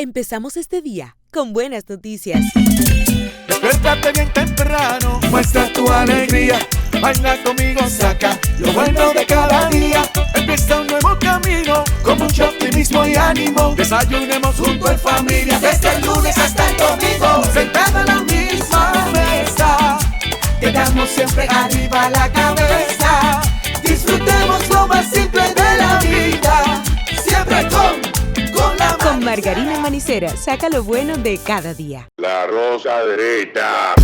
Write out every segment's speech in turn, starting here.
Empezamos este día con buenas noticias. Despiértate bien temprano, muestra tu alegría. Baila conmigo, saca lo bueno de cada día. Empieza un nuevo camino, con mucho optimismo y ánimo. Desayunemos junto en familia, desde el lunes hasta el domingo. Sentado a la misma mesa, quedamos siempre arriba la cabeza. Disfrutemos lo más simple de la vida, siempre con la Con margarina manicera, saca lo bueno de cada día. La rosa derecha.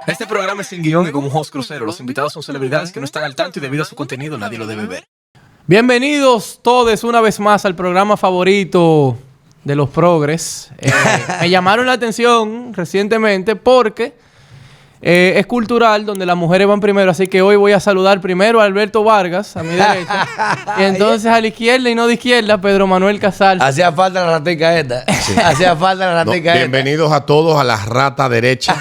Este programa es sin guión y como un host crucero. Los invitados son celebridades que no están al tanto y debido a su contenido nadie lo debe ver. Bienvenidos todos una vez más al programa favorito de los progres. Me llamaron la atención recientemente porque es cultural, donde las mujeres van primero. Así que hoy voy a saludar primero a Alberto Vargas, a mi derecha. Y entonces a la izquierda y no de izquierda, Pedro Manuel Casal. Hacía falta la ratica esta. Sí. Hacía falta la ratica esta. Bienvenidos a todos a la rata derecha.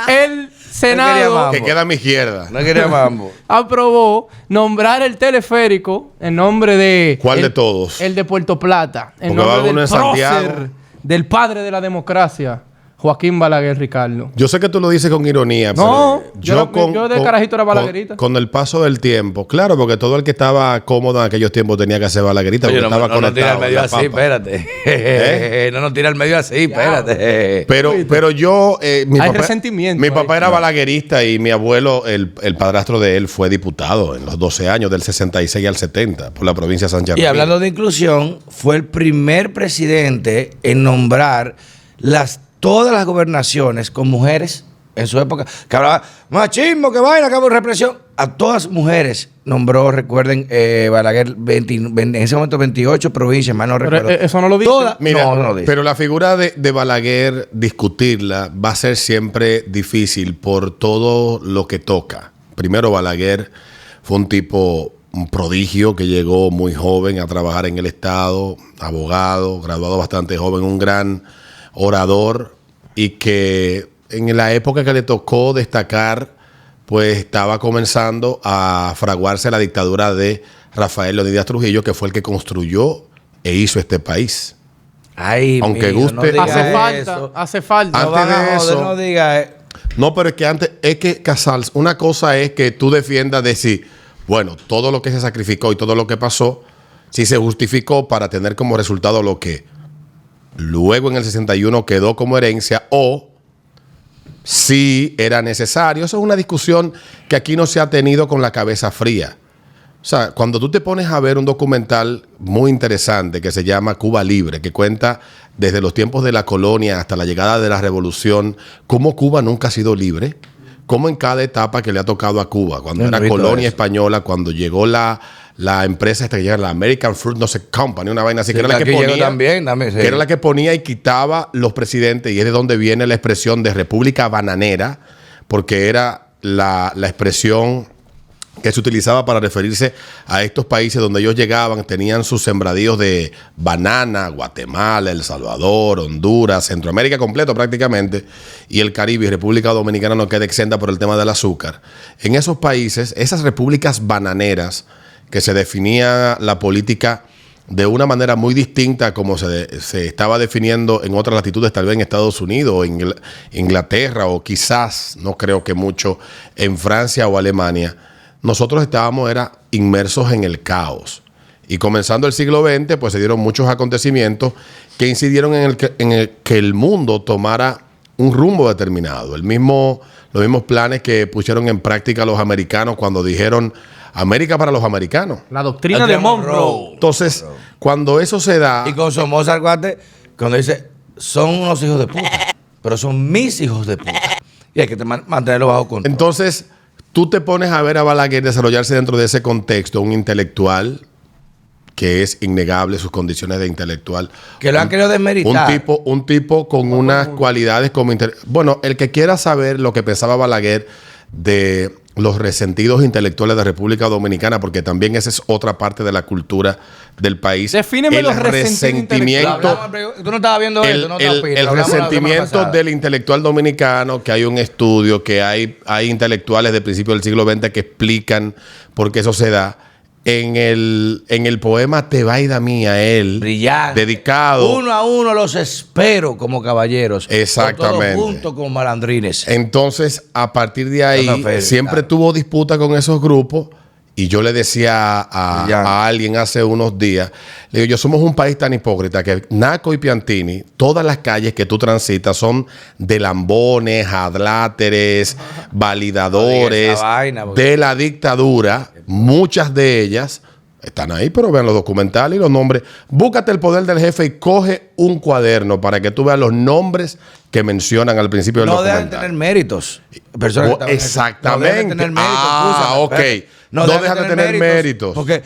El Senado, que queda a mi izquierda. No quería mambo. Aprobó nombrar el teleférico en nombre de... ¿Cuál de todos? El de Puerto Plata. En Porque va nombre uno del en Santiago. prócer, del padre de la democracia, Joaquín Balaguer Ricardo. Yo sé que tú lo dices con ironía, No, pero yo de carajito era balaguerita. Con el paso del tiempo, claro, porque todo el que estaba cómodo en aquellos tiempos tenía que hacer balaguerita. Oye, porque no estaba nos tira al medio así, papa. espérate. No nos tira al medio así, espérate. Pero yo... mi Hay papá, resentimiento mi ahí. papá era balaguerista y mi abuelo, el padrastro de él, fue diputado en los 12 años, del 66 al 70, por la provincia de San Germán. Y hablando de inclusión, fue el primer presidente en nombrar todas las gobernaciones con mujeres en su época, que hablaba machismo, que vaina, que hago represión. A todas mujeres nombró, recuerden, Balaguer, en ese momento 28 provincias, más no recuerdo. Pero eso no lo dice. Mira, no lo dice. pero la figura de Balaguer, discutirla, va a ser siempre difícil por todo lo que toca. Primero, Balaguer fue un prodigio que llegó muy joven a trabajar en el Estado, abogado, graduado bastante joven, un gran orador, y que en la época que le tocó destacar, pues estaba comenzando a fraguarse la dictadura de Rafael Leónidas Trujillo, que fue el que construyó e hizo este país. Ay, aunque mío, guste, no diga Hace falta. Antes de eso, no diga. No, pero es que antes, es que Casals, una cosa es que tú defiendas decir, bueno, todo lo que se sacrificó y todo lo que pasó, sí se justificó para tener como resultado lo que luego en el 61 quedó como herencia, o si era necesario. Eso es una discusión que aquí no se ha tenido con la cabeza fría. O sea, cuando tú te pones a ver un documental muy interesante que se llama Cuba Libre, que cuenta desde los tiempos de la colonia hasta la llegada de la revolución, cómo Cuba nunca ha sido libre, cómo en cada etapa que le ha tocado a Cuba, cuando era colonia española, cuando llegó la empresa esta que llega, la American Fruit No Sé Company, una vaina así, que era la que ponía, también, sí. que era la que ponía y quitaba los presidentes, y es de donde viene la expresión de República Bananera, porque era la expresión que se utilizaba para referirse a estos países donde ellos llegaban, tenían sus sembradíos de banana, Guatemala, El Salvador, Honduras, Centroamérica completo prácticamente, y el Caribe y República Dominicana no queda exenta por el tema del azúcar. En esos países, esas repúblicas bananeras, que se definía la política de una manera muy distinta a como se estaba definiendo en otras latitudes, tal vez en Estados Unidos o en Inglaterra, o quizás, no creo que mucho, en Francia o Alemania. Nosotros estábamos inmersos en el caos. Y comenzando el siglo XX, pues se dieron muchos acontecimientos que incidieron en el que el mundo tomara un rumbo determinado. Los mismos planes que pusieron en práctica los americanos cuando dijeron América para los americanos. La doctrina de Monroe. Entonces, cuando eso se da... Y con Somoza Arguate, cuando dice, son unos hijos de puta, pero son mis hijos de puta. Y hay que mantenerlo bajo control. Entonces, tú te pones a ver a Balaguer desarrollarse dentro de ese contexto, un intelectual que es innegable sus condiciones de intelectual. Que lo han querido desmeritar. Un tipo con unas cualidades como... Bueno, el que quiera saber lo que pensaba Balaguer de los resentidos intelectuales de República Dominicana, porque también esa es otra parte de la cultura del país. Defíneme los resentimiento. Tú no estabas viendo esto, no estabas El resentimiento del intelectual dominicano, que hay un estudio, que hay intelectuales del principio del siglo XX que explican por qué eso se da. En el poema Tebaida Mía, él, brillante, dedicado. Uno a uno los espero como caballeros. Exactamente. Todos juntos como malandrines. Entonces, a partir de ahí, siempre tuvo disputa con esos grupos. Y yo le decía a alguien hace unos días, le digo, somos un país tan hipócrita que Naco y Piantini, todas las calles que tú transitas son de lambones, adláteres, validadores de la dictadura. Muchas de ellas están ahí, pero vean los documentales y los nombres. Búscate El Poder del Jefe y coge un cuaderno para que tú veas los nombres que mencionan al principio del documental. No deben tener méritos. Exactamente. No deben tener méritos. Ok. No dejan de tener méritos. Porque,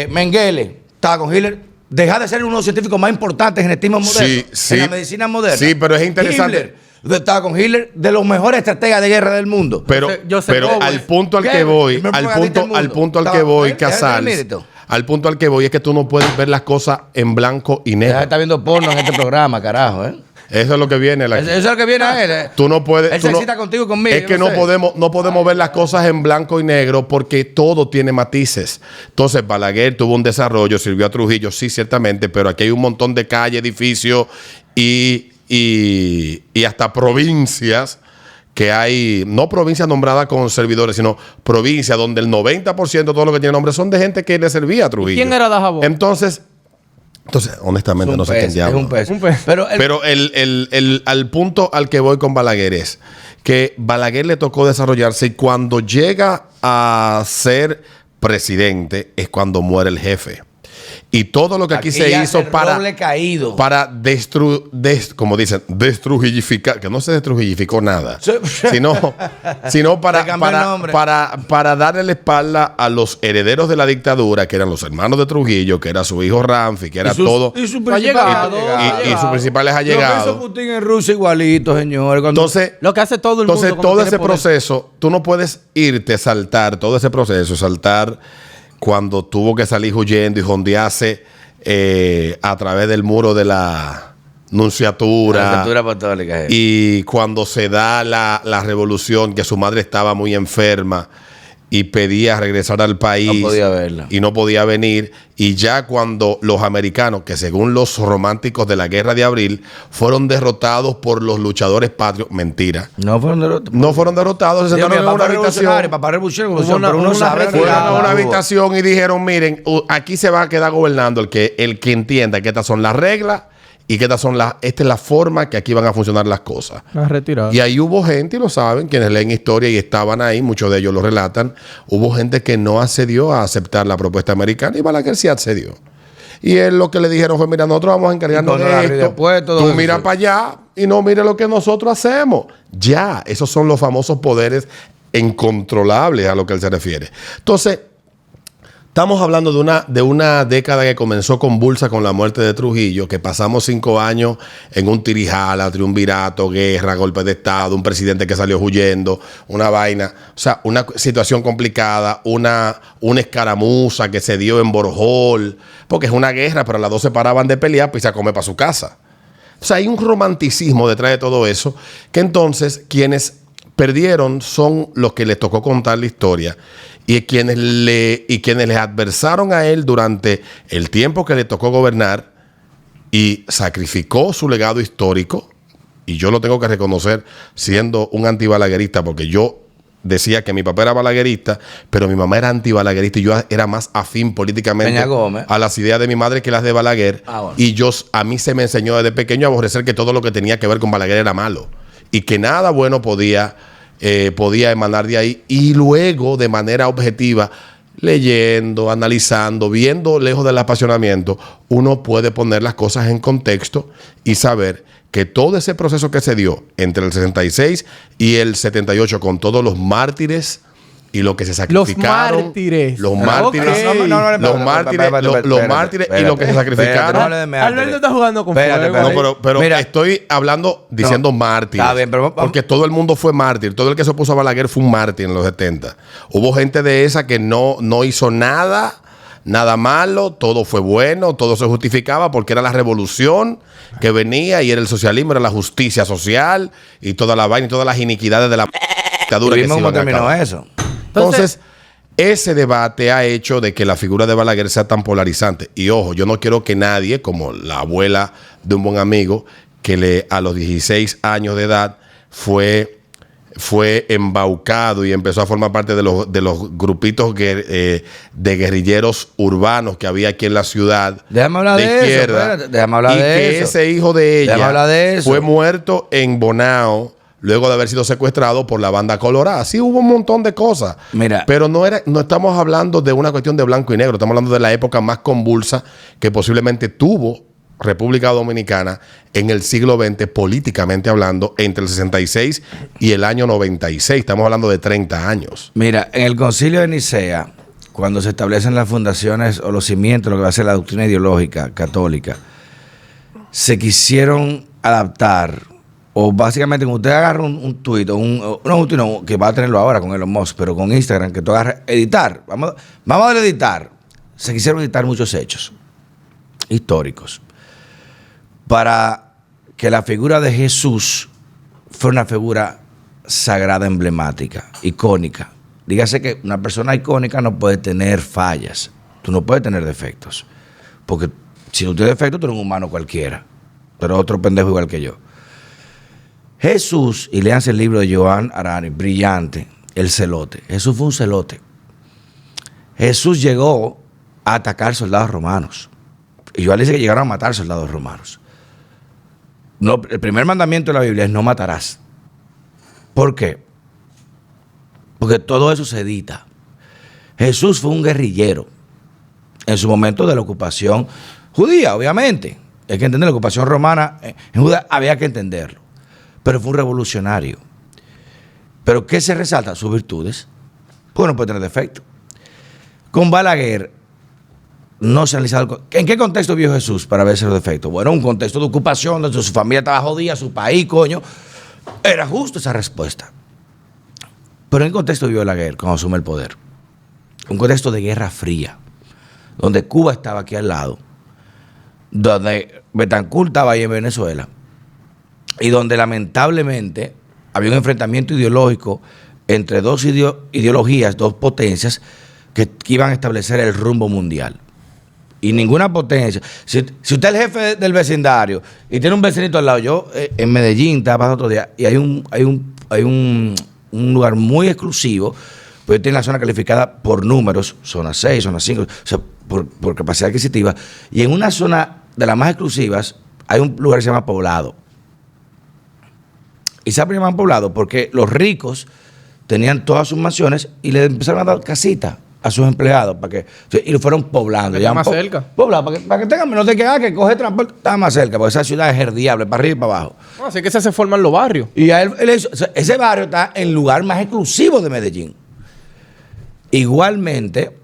Mengele estaba con Hitler. Deja de ser uno de los científicos más importantes en el genetismo moderno. Sí. En la medicina moderna. Sí, pero es interesante. Estaba con Hitler, de los mejores estrategas de guerra del mundo. Pero al punto al que voy, Casals, al punto al que voy es que tú no puedes ver las cosas en blanco y negro. Ya está viendo porno en este programa, carajo, Eso es lo que viene. Eso es lo que viene a él. Tú no puedes. Él se excita contigo y conmigo. Es que no podemos ver las cosas en blanco y negro porque todo tiene matices. Entonces, Balaguer tuvo un desarrollo, sirvió a Trujillo, sí, ciertamente, pero aquí hay un montón de calles, edificios y hasta provincias que hay, no provincias nombradas con servidores, sino provincias donde el 90% de todo lo que tiene nombre son de gente que le servía a Trujillo. ¿Quién era Dajabón? Entonces, honestamente, no sé quién diablo. Es un pez. Pero al punto al que voy con Balaguer es que Balaguer le tocó desarrollarse y cuando llega a ser presidente es cuando muere el jefe. Y todo lo que aquí se hizo para como dicen, destrujillificar, que no se destrujillificó nada, sino para darle la espalda a los herederos de la dictadura, que eran los hermanos de Trujillo, que era su hijo Ramfi, que era todo. Y sus principales allegados. Lo que hizo Putin en Rusia igualito, señor. Entonces, lo que hace todo el mundo. Entonces, todo ese proceso, tú no puedes saltar todo ese proceso, cuando tuvo que salir huyendo y jondearse a través del muro de la nunciatura. Apostólica. Y cuando se da la revolución, que su madre estaba muy enferma y pedía regresar al país. No podía verla. Y no podía venir. Y ya cuando los americanos, que según los románticos de la Guerra de Abril, fueron derrotados por los luchadores patrios. Mentira. No fueron derrotados. No fueron derrotados. Se sentaron en una habitación. Fueron a una habitación y dijeron, miren, aquí se va a quedar gobernando el que entienda que estas son las reglas y que esta es la forma que aquí van a funcionar las cosas. Y ahí hubo gente, y lo saben, quienes leen historia y estaban ahí, muchos de ellos lo relatan, hubo gente que no accedió a aceptar la propuesta americana y Balaguer sí accedió. Y él lo que le dijeron fue, mira, nosotros vamos a encargarnos de esto, tú mira para allá y no mire lo que nosotros hacemos. Ya, esos son los famosos poderes incontrolables a lo que él se refiere. Entonces, estamos hablando de una década que comenzó convulsa con la muerte de Trujillo, que pasamos 5 años en un tirijala, triunvirato, guerra, golpe de Estado, un presidente que salió huyendo, una vaina, o sea, una situación complicada, una escaramuza que se dio en Borjol, porque es una guerra, pero las dos se paraban de pelear pues se come para su casa. O sea, hay un romanticismo detrás de todo eso, que entonces quienes perdieron son los que les tocó contar la historia y quienes les adversaron a él durante el tiempo que le tocó gobernar y sacrificó su legado histórico. Y yo lo tengo que reconocer siendo un antibalaguerista, porque yo decía que mi papá era balaguerista, pero mi mamá era antibalaguerista y yo era más afín políticamente a las ideas de mi madre que las de Balaguer. Y a mí se me enseñó desde pequeño a aborrecer que todo lo que tenía que ver con Balaguer era malo y que nada bueno podía emanar de ahí. Y luego, de manera objetiva, leyendo, analizando, viendo lejos del apasionamiento, uno puede poner las cosas en contexto y saber que todo ese proceso que se dio entre el 66 y el 78, con todos los mártires y lo que se sacrificaron. mártires. Los Ok. mártires. Los mártires y lo que se sacrificaron. Alberto está jugando con Espérate, fuego. No, pero Mira. estoy hablando, diciendo mártires. Está bien, pero vamos- porque todo el mundo fue mártir. Todo el que se opuso a Balaguer fue un mártir en los 70. Hubo gente de esa que no hizo nada malo, todo fue bueno, todo se justificaba porque era la revolución que venía y era el socialismo, era la justicia social y toda la vaina y todas las iniquidades de la dictadura que se Vimos iban cómo a terminó acabar. eso. Entonces, ese debate ha hecho de que la figura de Balaguer sea tan polarizante. Y ojo, yo no quiero que nadie, como la abuela de un buen amigo, que a los 16 años de edad fue embaucado y empezó a formar parte de los grupitos de guerrilleros urbanos que había aquí en la ciudad. Déjame hablar de eso, espérate, déjame hablar y de que eso. ese hijo de Déjame hablar de ella eso. fue muerto en Bonao luego de haber sido secuestrado por la banda colorada. Sí, hubo un montón de cosas. Mira. Pero no estamos hablando de una cuestión de blanco y negro. Estamos hablando de la época más convulsa que posiblemente tuvo República Dominicana en el siglo XX, políticamente hablando, entre el 66 y el año 96. Estamos hablando de 30 años. Mira, en el Concilio de Nicea, cuando se establecen las fundaciones o los cimientos, lo que va a ser la doctrina ideológica católica, se quisieron adaptar, o básicamente, como usted agarra un tuit, no, que va a tenerlo ahora con Elon Musk, pero con Instagram, que tú agarras, editar, vamos a darle editar, se quisieron editar muchos hechos históricos para que la figura de Jesús fuera una figura sagrada, emblemática, icónica. Dígase que una persona icónica no puede tener fallas. Tú no puedes tener defectos. Porque si no tienes defectos, tú eres un humano cualquiera. Tú eres otro pendejo igual que yo. Jesús, y léanse el libro de Joan Arani, brillante, El Celote. Jesús fue un celote. Jesús llegó a atacar soldados romanos. Y Joan dice que llegaron a matar soldados romanos. No, el primer mandamiento de la Biblia es no matarás. ¿Por qué? Porque todo eso se edita. Jesús fue un guerrillero en su momento de la ocupación judía, obviamente. Hay que entender la ocupación romana en Judea, había que entenderlo. Pero fue un revolucionario. ¿Pero qué se resalta? Sus virtudes. Pues no puede tener defecto. Con Balaguer no se ha analizado. ¿En qué contexto vio Jesús para verse los defectos? Bueno, un contexto de ocupación donde su familia estaba jodida, su país, coño. Era justo esa respuesta. Pero en qué contexto vio Balaguer cuando asume el poder. Un contexto de guerra fría, donde Cuba estaba aquí al lado, donde Betancourt estaba ahí en Venezuela, y donde lamentablemente había un enfrentamiento ideológico entre dos ideologías, dos potencias que iban a establecer el rumbo mundial. Y ninguna potencia. Si usted es el jefe del vecindario y tiene un vecinito al lado, yo en Medellín estaba pasando otro día y hay un lugar muy exclusivo, pues tiene la zona calificada por números, zona 6, zona 5, o sea, por capacidad adquisitiva. Y en una zona de las más exclusivas hay un lugar que se llama Poblado. Y se llaman Poblado porque los ricos tenían todas sus mansiones y le empezaron a dar casita a sus empleados y lo fueron poblando. Está más cerca. Poblado, para que tengan menos de que coge transporte, está más cerca, porque esa ciudad es herdiable, para arriba y para abajo. No, así que se forman los barrios. Y a él ese barrio está en el lugar más exclusivo de Medellín. Igualmente,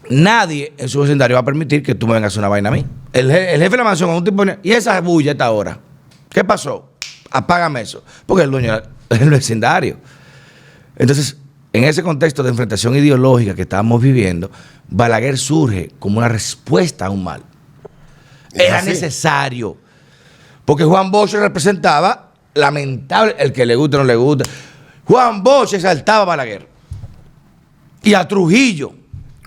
nadie en su vecindario va a permitir que tú me vengas a hacer una vaina a mí. El jefe de la mansión, un tipo, y esa bulla a esta hora. ¿Qué pasó? Apágame eso. Porque el dueño del vecindario. Entonces, en ese contexto de enfrentación ideológica que estábamos viviendo, Balaguer surge como una respuesta a un mal. Era necesario. Porque Juan Bosch representaba, lamentable, el que le guste o no le guste. Juan Bosch exaltaba a Balaguer. Y a Trujillo.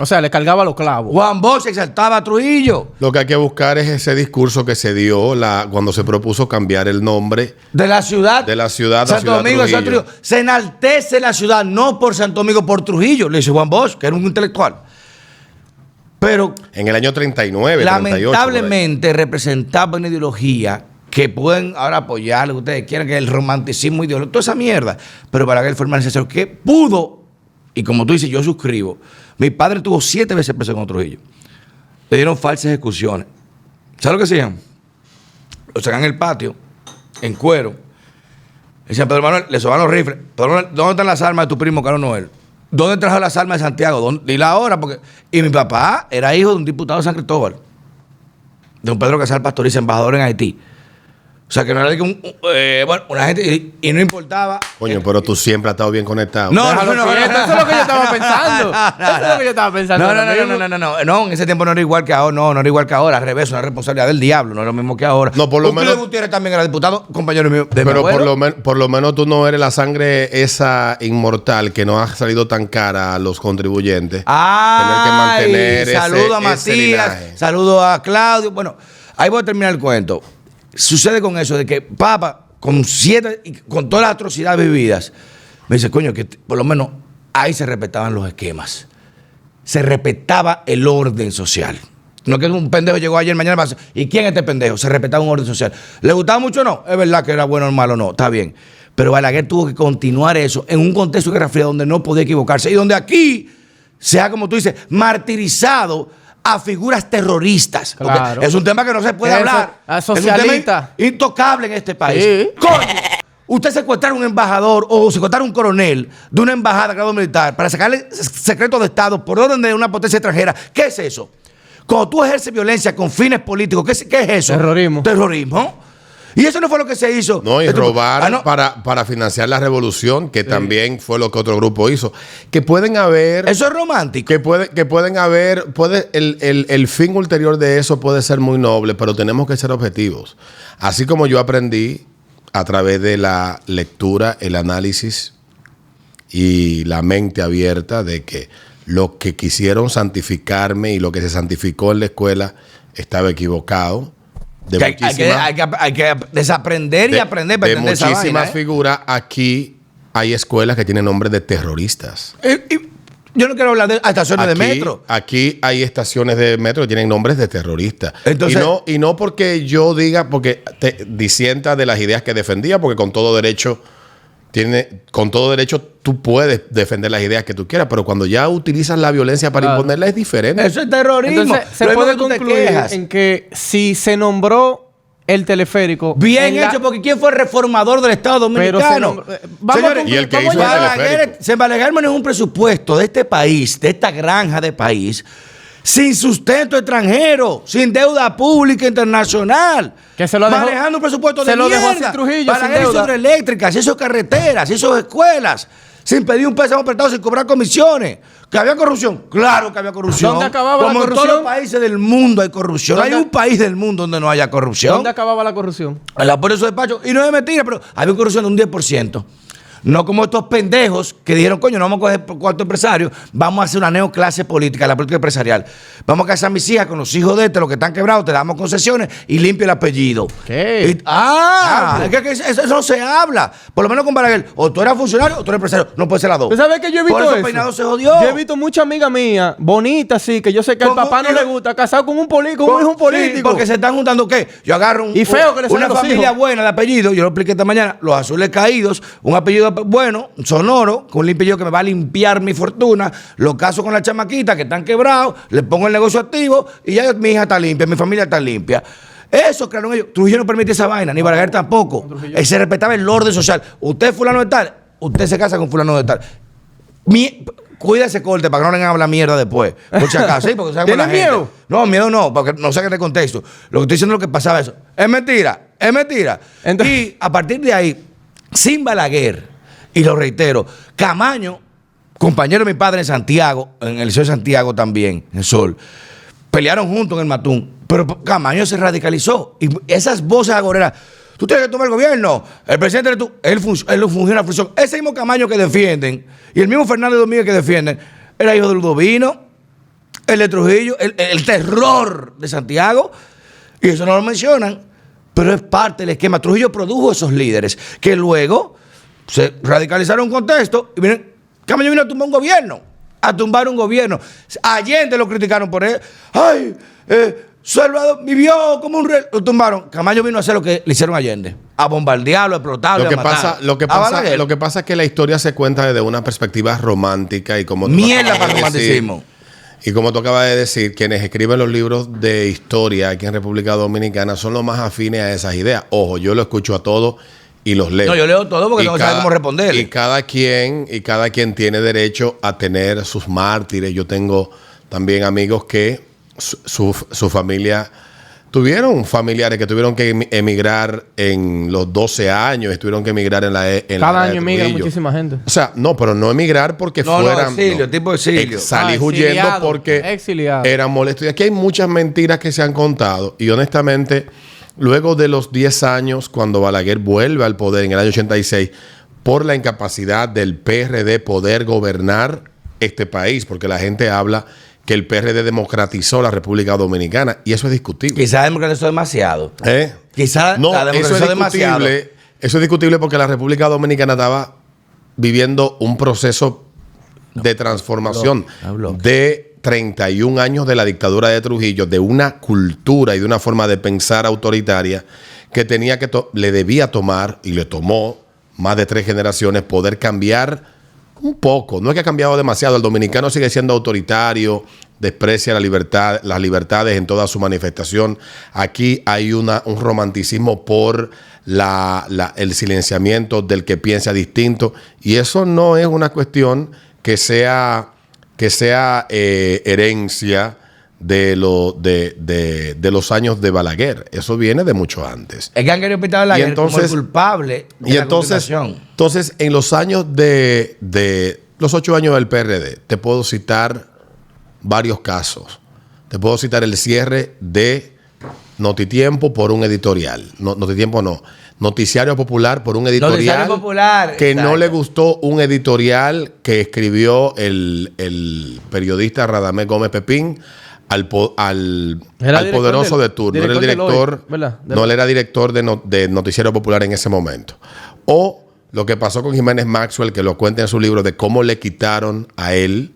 O sea, le cargaba los clavos. Juan Bosch exaltaba a Trujillo. Lo que hay que buscar es ese discurso que se dio cuando se propuso cambiar el nombre De la ciudad. a Santo Ciudad Domingo de Trujillo. Trujillo. Se enaltece la ciudad, no por Santo Domingo, por Trujillo. Le dice Juan Bosch, que era un intelectual. Pero En el año 39, 38. lamentablemente representaba una ideología que pueden ahora apoyar lo que ustedes quieran, que es el romanticismo ideológico, toda esa mierda. Pero Balaguer fue el más necesario que pudo, y como tú dices, yo suscribo. Mi padre tuvo 7 veces preso con Trujillo. Le dieron falsas ejecuciones. ¿Sabes lo que hacían? Lo sacan en el patio, en cuero. Le decían, Pedro Manuel, le soban los rifles. Pedro Manuel, ¿dónde están las armas de tu primo Carlos Noel? ¿dónde trajo las armas de Santiago? Dile ahora, porque... Y mi papá era hijo de un diputado de San Cristóbal, de un Pedro Casal Pastoriza, embajador en Haití. O sea, que no era de que una gente... Y no importaba... Coño, pero tú siempre has estado bien conectado. No, Déjalo quieto, eso es lo que yo estaba pensando. Eso es lo que yo estaba pensando. No, en ese tiempo no era igual que ahora, no era igual que ahora, al revés, una responsabilidad del diablo, no es lo mismo que ahora. No, por lo Euclides menos... Gutiérrez también era diputado, compañero mío de mi Pero abuelo. por lo menos tú no eres la sangre esa inmortal que no ha salido tan cara a los contribuyentes. Ay, Tener que mantener saludo a ese Matías, linaje. saludo a Claudio. Bueno, ahí voy a terminar el cuento. Sucede con eso de que Papa, con todas las atrocidades vividas, me dice, coño, que por lo menos ahí se respetaban los esquemas. Se respetaba el orden social. No que un pendejo llegó ayer, mañana pasa. ¿Y quién es este pendejo? Se respetaba un orden social. ¿Le gustaba mucho o no? Es verdad que era bueno o malo, no, está bien. Pero Balaguer tuvo que continuar eso en un contexto de Guerra Fría donde no podía equivocarse y donde aquí se ha, como tú dices, martirizado a figuras terroristas. Claro. Es un tema que no se puede hablar. A Es un socialista. tema intocable en este país. Sí. Coño, usted secuestrar a un embajador o secuestrar a un coronel de una embajada de grado militar para sacarle secretos de Estado por orden de una potencia extranjera. ¿Qué es eso? Cuando tú ejerces violencia con fines políticos, ¿qué es eso? Terrorismo. Terrorismo. Y eso no fue lo que se hizo. No, y robar no. para financiar la revolución, que también fue lo que otro grupo hizo. Que pueden haber... Eso es romántico. Que pueden haber... El fin ulterior de eso puede ser muy noble, pero tenemos que ser objetivos. Así como yo aprendí a través de la lectura, el análisis y la mente abierta de que lo que quisieron santificarme y lo que se santificó en la escuela estaba equivocado. Que hay que desaprender y aprender para de entender esa muchísimas vaina, figuras. Aquí hay escuelas que tienen nombres de terroristas. Yo no quiero hablar de estaciones de metro. Aquí hay estaciones de metro que tienen nombres de terroristas. Entonces, y no porque yo diga, porque te disienta de las ideas que defendía, porque con todo derecho tú puedes defender las ideas que tú quieras, pero cuando ya utilizas la violencia para imponerla es diferente. eso es terrorismo. Entonces, se Lo mismo puede que tú te concluir quejas. en que si se nombró el teleférico... Bien hecho, porque ¿quién fue el reformador del Estado Pero dominicano? Señores, y el que hizo el teleférico. Balaguer manejó un presupuesto de este país, de esta granja de país, sin sustento extranjero, sin deuda pública internacional. Que se lo dejó- manejando un presupuesto se de lo dejó mierda. así Trujillo, Balaguer sin hizo deuda. hidroeléctricas, hizo carreteras, hizo escuelas, sin pedir un préstamo prestado, sin cobrar comisiones. ¿Que había corrupción? Claro que había corrupción. ¿Dónde acababa la Como en todos corrupción? los países del mundo hay corrupción. ¿Dónde- Hay un país del mundo donde no haya corrupción. ¿Dónde acababa la corrupción? El apoyo de su despacho. Y no es mentira, pero había corrupción de un 10%. No como estos pendejos que dijeron, coño, no vamos a coger por cuarto empresario, vamos a hacer una neoclase política, la política empresarial. Vamos a casar a mis hijas con los hijos de los que están quebrados, te damos concesiones y limpia el apellido. ¿Qué? Es que eso no se habla. Por lo menos con Balaguer, o tú eres funcionario o tú eres empresario. No puede ser las dos. ¿Tú sabes que yo he visto Por eso eso? Peinado se jodió. Yo he visto mucha amiga mía, bonita, sí, que yo sé que al ¿Cómo papá no que le no? gusta, casado con un político, un hijo Sí, político. porque se están juntando, ¿qué? Yo agarro Y feo que le salen una los familia hijos. buena de apellido, yo lo expliqué esta mañana, los azules caídos, un apellido bueno, sonoro, con un limpio que me va a limpiar mi fortuna, lo caso con la chamaquita que están quebrados, le pongo el negocio activo y ya mi hija está limpia, mi familia está limpia. Eso crearon ellos. Trujillo no permite esa vaina, ni Balaguer tampoco. Se respetaba el orden social. Usted es fulano de tal, usted se casa con fulano de tal. Cuida ese corte para que no le hablar mierda después. Por si acaso, sí, porque sabe ¿Tiene cómo la gente. miedo? No, miedo no, porque no saquen de contexto. Lo que estoy diciendo es lo que pasaba eso. Es mentira, es mentira. Entonces- Y a partir de ahí, sin Balaguer, y lo reitero, Camaño, compañero de mi padre en Santiago, en el Liceo de Santiago también, en Sol, pelearon juntos en el Matún, pero Camaño se radicalizó. Y esas voces agoreras, tú tienes que tomar el gobierno, el presidente eres tú, él fungió una función. Ese mismo Camaño que defienden, y el mismo Fernández Domínguez que defienden, era hijo de Ludovino, el de Trujillo, el terror de Santiago, y eso no lo mencionan, pero es parte del esquema. Trujillo produjo esos líderes que luego se radicalizaron un contexto y miren, Camaño vino a tumbar un gobierno, a tumbar un gobierno. Allende lo criticaron por él. Ay, Salvador vivió como un rey. Lo tumbaron. Camaño vino a hacer lo que le hicieron a Allende, a bombardearlo, a explotarlo, Lo que a matar. pasa, lo que A pasa, Balaguer. lo que pasa es que la historia se cuenta desde una perspectiva romántica y como tú Mierda acabas para el de decir, romanticismo. y como tú acabas de decir, quienes escriben los libros de historia aquí en República Dominicana son los más afines a esas ideas. Ojo, yo lo escucho a todos y los leo. No, yo leo todo porque Y no saber cómo responderle. Y cada quien tiene derecho a tener sus mártires. Yo tengo también amigos que su familia tuvieron familiares que tuvieron que emigrar en los 12 años, tuvieron que emigrar en la Cada año emigra Trujillo. muchísima gente. O sea, no, pero no emigrar porque No, fueran... exilio, tipo exilio. Salir huyendo exiliado, porque exiliado. eran molestos. Y aquí hay muchas mentiras que se han contado. Y honestamente, luego de los 10 años, cuando Balaguer vuelve al poder en el año 86, por la incapacidad del PRD poder gobernar este país, porque la gente habla que el PRD democratizó la República Dominicana, y eso es discutible. Quizás democratizó demasiado. Quizás No, la eso democratizó es demasiado. discutible. Eso es discutible porque la República Dominicana estaba viviendo un proceso de transformación habló. de 31 años de la dictadura de Trujillo, de una cultura y de una forma de pensar autoritaria que tenía que le debía tomar, y le tomó más de 3 generaciones, poder cambiar un poco. No es que ha cambiado demasiado. El dominicano sigue siendo autoritario, desprecia la libertad, las libertades en toda su manifestación. Aquí hay un romanticismo por el silenciamiento del que piensa distinto, y eso no es una cuestión que sea herencia de los años de Balaguer. Eso viene de mucho antes. Es que han querido pintar a Balaguer como el culpable de la entonces, Constitución. en los años de los 8 años del PRD, te puedo citar varios casos. Te puedo citar el cierre de Notitiempo por un editorial. Notitiempo no. Noticiario Popular por un editorial. Noticiario Popular, que exacto. no le gustó un editorial que escribió el periodista Radamés Gómez Pepín al poderoso de turno. Era el director, no, él era director de Noticiario Popular en ese momento. O lo que pasó con Jiménez Maxwell, que lo cuenta en su libro, de cómo le quitaron a él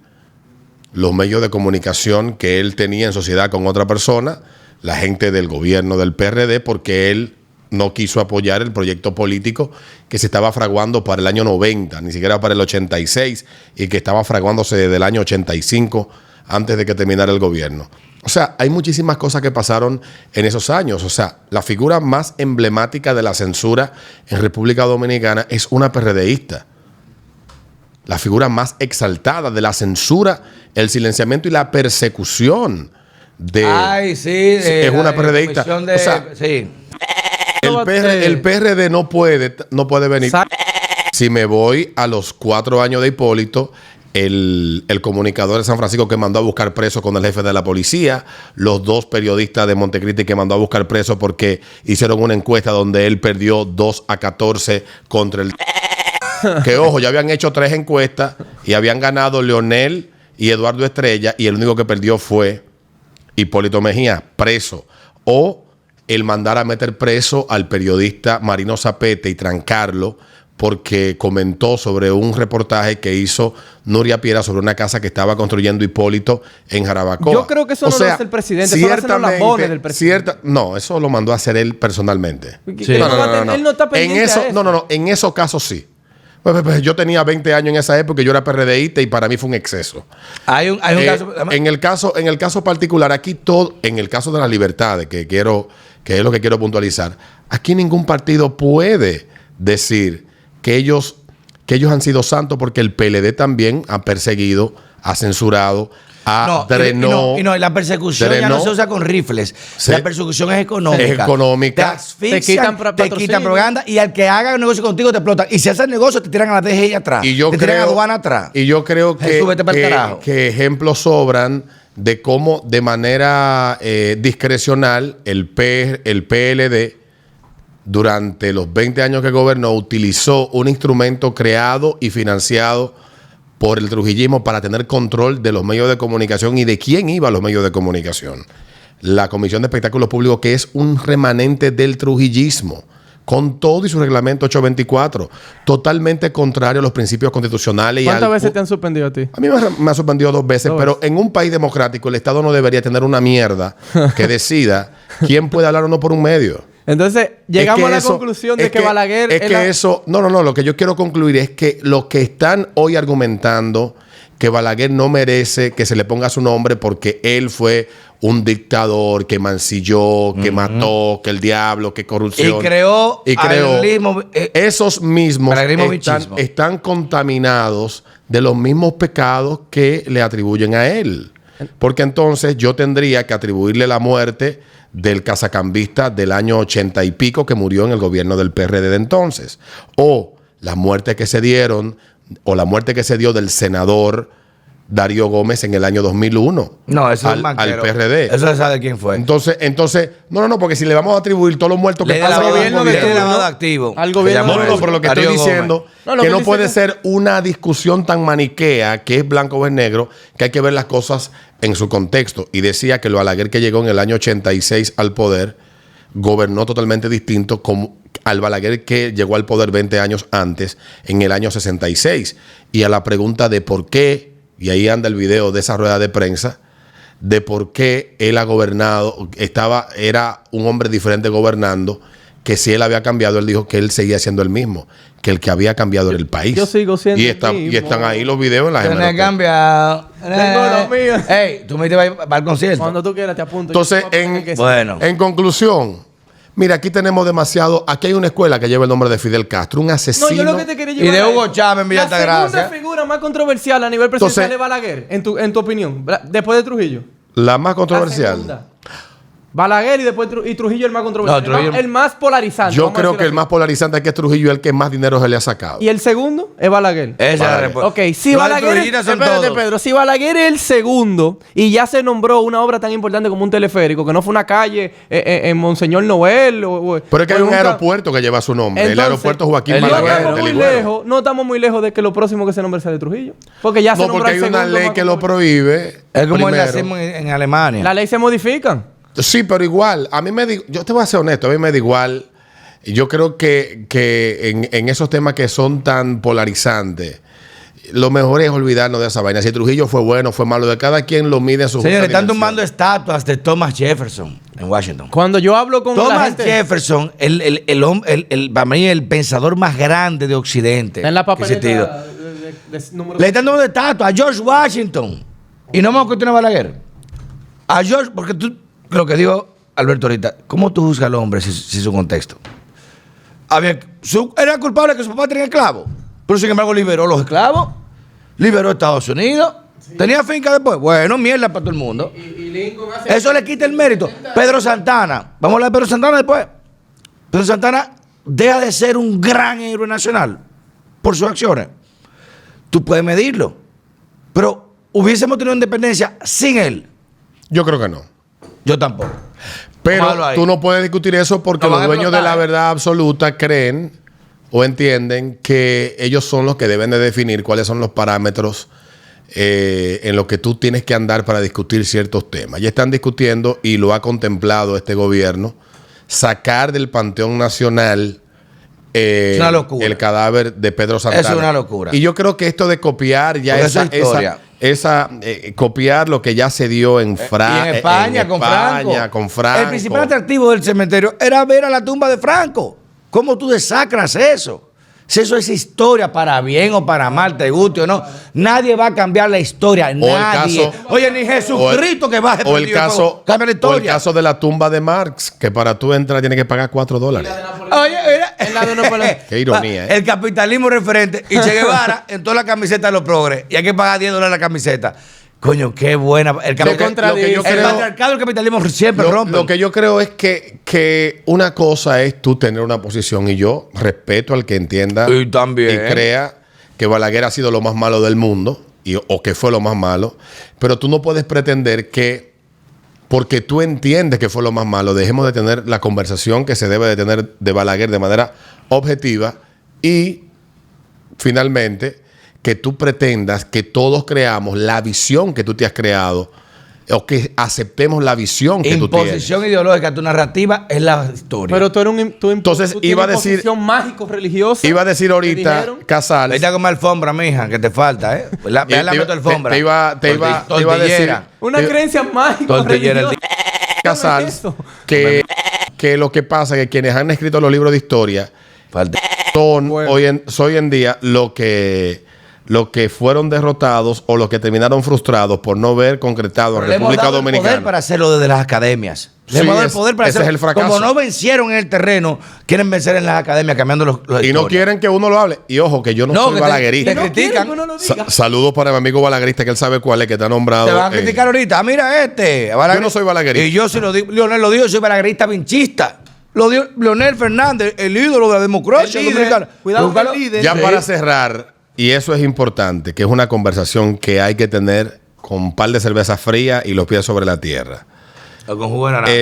los medios de comunicación que él tenía en sociedad con otra persona, la gente del gobierno del PRD, porque él no quiso apoyar el proyecto político que se estaba fraguando para el año 90, ni siquiera para el 86, y que estaba fraguándose desde el año 85, antes de que terminara el gobierno. O sea, hay muchísimas cosas que pasaron en esos años. O sea, la figura más emblemática de la censura en República Dominicana es una PRDista. La figura más exaltada de la censura, el silenciamiento y la Sí, persecución es una PRDista. O sea, sí. el PRD no puede venir. Si me voy a los 4 años de Hipólito, el comunicador de San Francisco que mandó a buscar preso con el jefe de la policía, los 2 periodistas de Montecristi que mandó a buscar preso porque hicieron una encuesta donde él perdió 2-14 contra el... Que ojo, ya habían hecho 3 encuestas y habían ganado Leonel y Eduardo Estrella, y el único que perdió fue Hipólito Mejía, preso. O el mandar a meter preso al periodista Marino Zapete y trancarlo porque comentó sobre un reportaje que hizo Nuria Piera sobre una casa que estaba construyendo Hipólito en Jarabacoa. Yo creo que eso no lo hace el presidente, eso lo hacen los lambones del presidente. No, eso lo mandó a hacer él personalmente. Sí. No. Él no está pendiente a eso. No, en esos casos sí. Pues, yo tenía 20 años en esa época, yo era PRDista y para mí fue un exceso. Hay un caso... En el caso particular, aquí todo, en el caso de las libertades, que es lo que quiero puntualizar, aquí ningún partido puede decir que ellos han sido santos, porque el PLD también ha perseguido, ha censurado, drenó. Y la persecución ya no se usa con rifles. Sí. La persecución es económica. Es económica. Te asfixian, te quitan propaganda, y al que haga un negocio contigo te explotan. Y si hace el negocio, te tiran a la DGI atrás. Y yo te tiran a aduana atrás. Y yo creo que ejemplos sobran de cómo de manera discrecional el PLD durante los 20 años que gobernó utilizó un instrumento creado y financiado por el trujillismo para tener control de los medios de comunicación y de quién iba a los medios de comunicación. La Comisión de Espectáculos Públicos, que es un remanente del trujillismo, con todo y su reglamento 824, totalmente contrario a los principios constitucionales. ¿Cuántas veces te han suspendido a ti? A mí me ha suspendido 2 veces, pero en un país democrático el Estado no debería tener una mierda que decida quién puede hablar o no por un medio. Entonces, llegamos a la conclusión de que Balaguer... Lo que yo quiero concluir es que los que están hoy argumentando que Balaguer no merece que se le ponga su nombre porque él fue un dictador que mancilló, que mató, que el diablo, que corrupción. Y creó esos mismos balaguerismo están contaminados de los mismos pecados que le atribuyen a él. Porque entonces yo tendría que atribuirle la muerte del casacambista del año 80 y pico que murió en el gobierno del PRD de entonces. O la muerte que se dieron, o la muerte que se dio del senador Darío Gómez en el año 2001. No, eso es al manquero. PRD. Eso se sabe quién fue. Entonces, no, porque si le vamos a atribuir todos los muertos que pasan al gobierno gobierno de de turno, activo. al gobierno no, pero lo que Darío estoy Gómez. diciendo No, lo que que no dice puede que- ser una discusión tan maniquea que es blanco o es negro, que hay que ver las cosas en su contexto. Y decía que lo Balaguer que llegó en el año 86 al poder gobernó totalmente distinto como al Balaguer que llegó al poder 20 años antes, en el año 66. Y a la pregunta de por qué, y ahí anda el video de esa rueda de prensa, de por qué él ha gobernado, era un hombre diferente gobernando, que si él había cambiado, él dijo que él seguía siendo el mismo, que el que había cambiado era el país. Yo sigo siendo y el está, mismo. y están ahí los videos en la Yo no he hemeroteca. cambiado. Tengo los míos. Ey, tú me dices va al concierto. Cuando tú quieras te apunto. Entonces, Yo te voy a poner que sí. Bueno. En conclusión, mira, aquí tenemos demasiado. Aquí hay una escuela que lleva el nombre de Fidel Castro, un asesino. No, yo lo que te quería Y llevar de a Hugo eso. Chávez en Villa La Altagracia. segunda figura más controversial a nivel presidencial Entonces- es Balaguer, en tu opinión, después de Trujillo. La más La controversial. segunda. Balaguer y después y Trujillo el más controversial. No, Trujillo- el más polarizante. Yo vamos a creo decirlo que el así. más polarizante aquí es Trujillo, el que más dinero se le ha sacado. Y el segundo es Balaguer. Esa es la Balaguer. respuesta. Ok, si Los Balaguer es, trujillinos son espérate, todos. Pedro, si Balaguer es el segundo y ya se nombró una obra tan importante como un teleférico, que no fue una calle en Monseñor Noel Pero es que hay o en un ca- aeropuerto que lleva su nombre. El Entonces, aeropuerto Joaquín el no Balaguer estamos de muy Ligüero. lejos, no estamos muy lejos de que lo próximo que se nombre sea de Trujillo. Porque ya se No, nombró porque hay al una segundo ley más que lo controversial. prohíbe. Es como el primero. hacemos en Alemania. La ley se modifican. Sí, pero igual, a mí yo te voy a ser honesto, a mí me da igual. Yo creo que en esos temas que son tan polarizantes, lo mejor es olvidarnos de esa vaina. Si Trujillo fue bueno, fue malo, de cada quien lo mide en su Señores, justa están dimensión. tumbando estatuas de Thomas Jefferson en Washington. Cuando yo hablo con la Thomas gente Jefferson, para mí, el pensador más grande de Occidente. en la que ha existido. papeleta de número Le están dando estatua a George Washington. Y no me cuestiona a Balaguer. A George, porque tú, lo que dijo Alberto ahorita, ¿cómo tú juzgas al hombre si su contexto? Era culpable que su papá tenía esclavos, pero sin embargo liberó los esclavos, liberó a Estados Unidos, tenía finca después. Bueno, mierda para todo el mundo. Eso le quita el mérito. Pedro Santana, vamos a hablar de Pedro Santana después. Pedro Santana deja de ser un gran héroe nacional por sus acciones. Tú puedes medirlo, pero hubiésemos tenido independencia sin él. Yo creo que no. Yo tampoco. Pero Vamos a ahí. tú no puedes discutir eso porque Nos los van a dueños de explotar, la verdad absoluta creen o entienden que ellos son los que deben de definir cuáles son los parámetros en los que tú tienes que andar para discutir ciertos temas. Ya están discutiendo, y lo ha contemplado este gobierno, sacar del Panteón Nacional Es una locura. el cadáver de Pedro Santana. Es una locura. Y yo creo que esto de copiar ya Porque eso es historia. copiar lo que ya se dio en Y en España, con con Franco. El principal atractivo del cementerio era ver a la tumba de Franco. ¿Cómo tú desacras eso? Si eso es historia, para bien o para mal, te guste o no, nadie va a cambiar la historia. Nadie. caso- Oye, ni Jesucristo que baje O el prendido de caso, fuego. Cambia la o el historia. caso de la tumba de Marx, que para tú entrar tienes que pagar $4. Oye, mira. En la de Napoleón. Qué ironía, ¿eh? El capitalismo referente. Y Che Guevara en toda la camiseta de los progres. Y hay que pagar $10 la camiseta. Coño, qué buena. El contradice. el patriarcado del capitalismo siempre Lo, rompe. lo que yo creo es que una cosa es tú tener una posición, y yo respeto al que entienda Y también. y crea que Balaguer ha sido lo más malo del mundo o que fue lo más malo, pero tú no puedes pretender que porque tú entiendes que fue lo más malo, dejemos de tener la conversación que se debe de tener de Balaguer de manera objetiva, y finalmente que tú pretendas que todos creamos la visión que tú te has creado, o que aceptemos la visión que tú tienes. Imposición ideológica, tu narrativa es la historia. Pero tú eres Entonces, tú iba a tienes decir- posición mágico-religiosa. Iba a decir ¿Te ahorita, dijeron? Casals, Ahorita como alfombra, mija, que te falta, ¿eh? Ve la meto alfombra. te iba a decir, Tortillera. Una creencia Tortillera, mágico-religiosa. Casals, Eso. que lo que pasa es que quienes han escrito los libros de historia Falta. son Bueno. hoy en día lo que los que fueron derrotados o los que terminaron frustrados por no ver concretado a Le hemos República dado el Dominicana. poder para hacerlo desde las academias. Le Sí, hemos dado el poder para ese hacerlo. es el fracaso. Como no vencieron en el terreno, quieren vencer en las academias cambiando los Y no historias. quieren que uno lo hable. Y ojo, que yo no soy que balaguerista. te critican. Saludos para mi amigo balaguerista, que él sabe cuál es, que está nombrado. Te van a criticar ahorita. Ah, mira este. Yo no soy balaguerista. Y yo sí lo digo. Leonel lo digo, soy balaguerista vinchista. Lo dio Leonel Fernández, el ídolo de la democracia El líder. dominicana. Cuidado con el Búscalo. líder. Ya Sí. para cerrar, y eso es importante, que es una conversación que hay que tener con un par de cervezas frías y los pies sobre la tierra. O con jugo de naranja.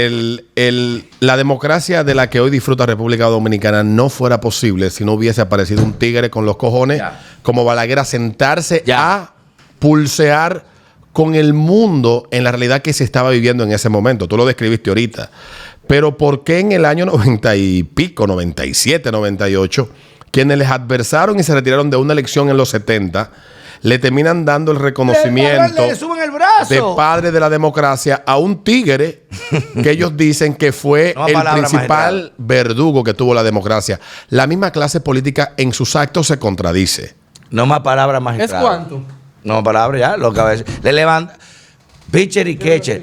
La democracia de la que hoy disfruta República Dominicana no fuera posible si no hubiese aparecido un tigre con los cojones Ya. como Balaguer a sentarse Ya. a pulsear con el mundo en la realidad que se estaba viviendo en ese momento. Tú lo describiste ahorita. Pero ¿por qué en el año 90 y pico, 97, 98, quienes les adversaron y se retiraron de una elección en los 70, le terminan dando el reconocimiento Le suben el brazo. de padre de la democracia a un tigre que ellos dicen que fue No, el palabra principal magistral. verdugo que tuvo la democracia? La misma clase política en sus actos se contradice. No más palabras ¿Es magistrales. cuánto? No más palabras ya. Lo que a veces le levanta. Pitcher y catcher.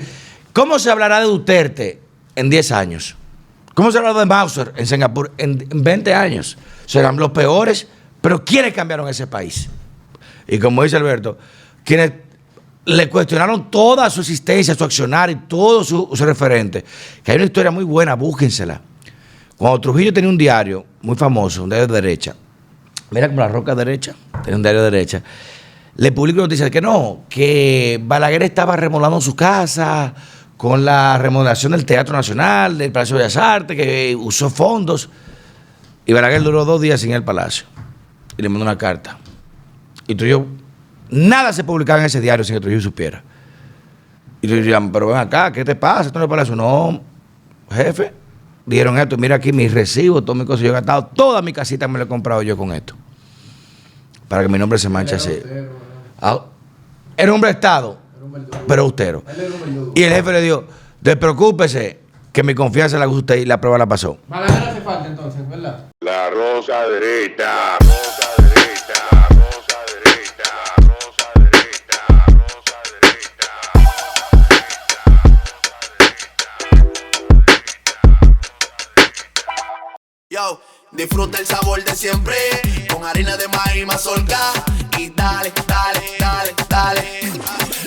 ¿Cómo se hablará de Duterte en 10 años? ¿Cómo se hablará de Mauser en Singapur en 20 años? Serán los peores, pero ¿quiénes cambiaron ese país? Y como dice Alberto, quienes le cuestionaron toda su existencia, su accionar y todo su referente. Que hay una historia muy buena, búsquensela. Cuando Trujillo tenía un diario muy famoso, un diario de derecha, mira como la roca derecha, tenía un diario de derecha, le publicó noticias que Balaguer estaba remodelando su casa con la remodelación del Teatro Nacional, del Palacio de Bellas Artes, que usó fondos. Y Balaguer duró 2 días sin el palacio. Y le mandó una carta. Y Trujillo, nada se publicaba en ese diario sin que Trujillo supiera. Y Trujillo decía, pero ven acá, ¿qué te pasa? Esto no es palacio. No, jefe, dijeron esto, mira aquí mis recibos, todas mis cosas. Yo he gastado toda mi casita, me la he comprado yo con esto. Para que mi nombre se manche así. Era un hombre de Estado, pero austero. Y el jefe le dijo, despreocúpese, que mi confianza la gusta usted y la prueba la pasó. Balaguer hace falta entonces, ¿verdad? La rosa derecha, rosa derecha, rosa derecha, rosa derecha, rosa derecha. Yo, disfruta el sabor de siempre con harina de maíz mazorca y dale, dale, dale, dale.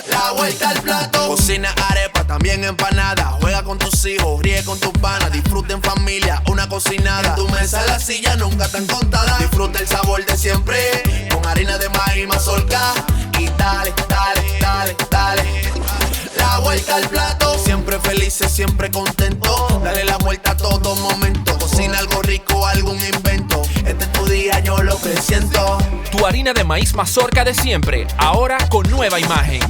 La vuelta al plato. Cocina arepa, también empanada. Juega con tus hijos, ríe con tus panas. Disfruta en familia, una cocinada. En tu mesa la silla nunca tan contada. Disfruta el sabor de siempre con harina de maíz mazorca y dale, dale, dale, dale. La vuelta al plato. Siempre felices, siempre contento. Dale la vuelta a todo momento. Cocina algo rico, algún invento. Este es tu día, yo lo presiento. Tu harina de maíz mazorca de siempre, ahora con nueva imagen.